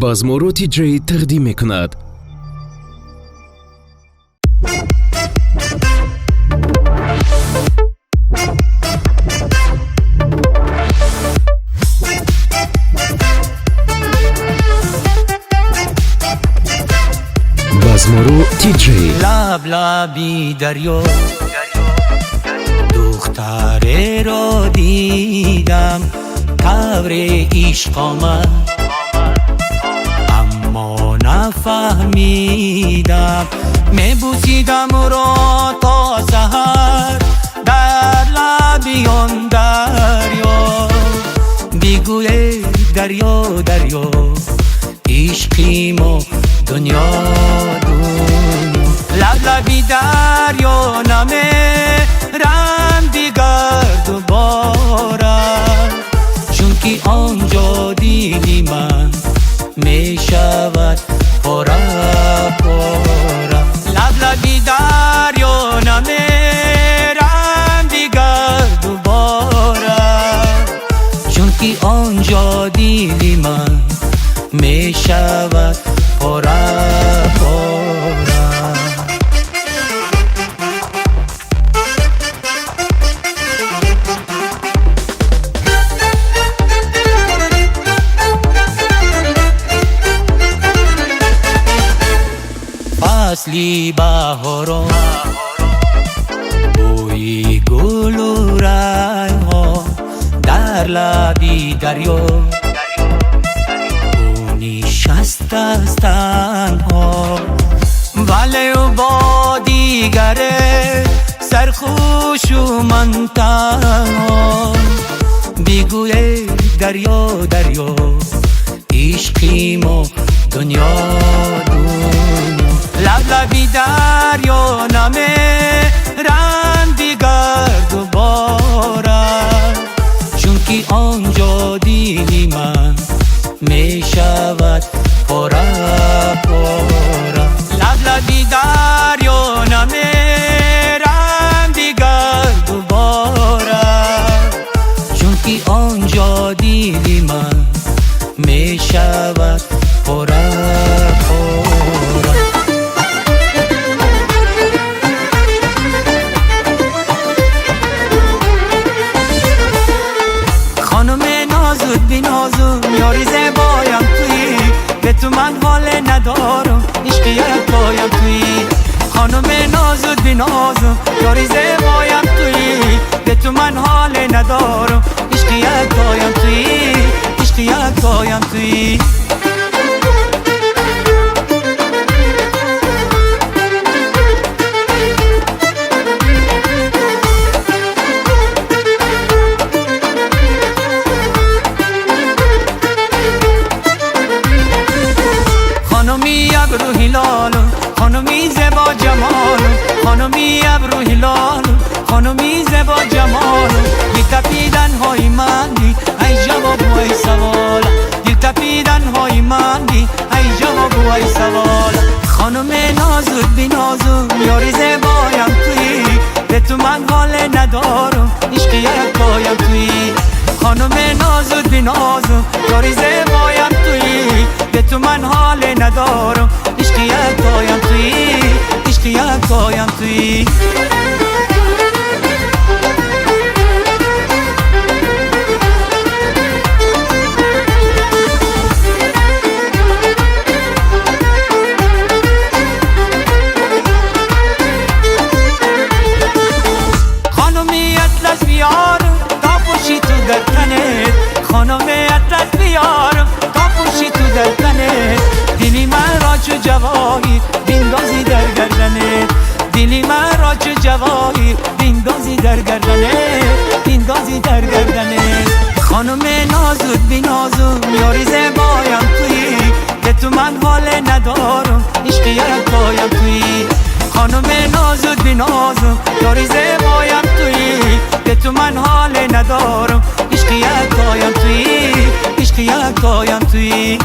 بازمورو TJ تقدیم میکند. بازمورو TJ. لب لبی دریا دختره را دیدم، تور عشق آمد اما نفهمیدم. میبوسیدم را تا سحر در لبی آن دریا. بیگوی دریا دریا عشقیم و دنیا دنیا. لب لبی دریا نمیرم دیگر دوباره، چون که آنجا دیدی من میشود پاره پاره. لب لبی دریا نمیرم دیگر دوباره، چون که آنجا دیدی من میشود پاره پاره. فصلی بهارا بوی گل و ریحان در لبی دریا نشسته است تنها، ولی او با دیگره سرخوش و من تنها. بیگوی دریا دریا عشقیم و دنیا دنیا. لب لبی دریا نمیرم دیگر دوباره، چون که آنجا دیدی من میشود پاره پاره. لب لبی دریا نمیرم دیگر دوباره، چون که آنجا دیدی من میشود پاره پاره. خانم نازود بی نازو یاری زبایم توی، به تو من حال ندارم عشق یک پایم توی. خانم نازود بی نازو یاری زبایم توی، به تو من حال ندارم عشق یک پایم توی، عشق یک پایم توی. خانمی ابرو هلالو خانمی زبا جمالو، خانمی ابرو هلالو خانمی زبا جمالو. دل تپیدن های من دی ای جواب و ای سوال، دل تپیدن های من دی ای جواب و ای سوال. خانم نازود بی نازو یاری زبایم توی، به تو من حال ندارم عشق یک پایم توی. خانم نازود بی نازو یاری زبایم توی، به تو من حال ندارم عشق یک پایم توی، عشق یک پایم توی. خانمی اطلس بیارم تا پوشی تو در تنت، خانمی اطلس بیارم تا پوشی تو در تنت. دلی من را چو جواهی بندازی در گردنت، دلی من را چو جواهی بندازی در گردنت، بندازی در گردنت. خانم نازود بی نازو یاری زبایم توی، به تو من حال ندارم عشق یک پایم توی. خانم نازود بی نازو یاری زبایم توی، به تو من حال ندارم عشق یک پایم توی، عشق یک پایم توی.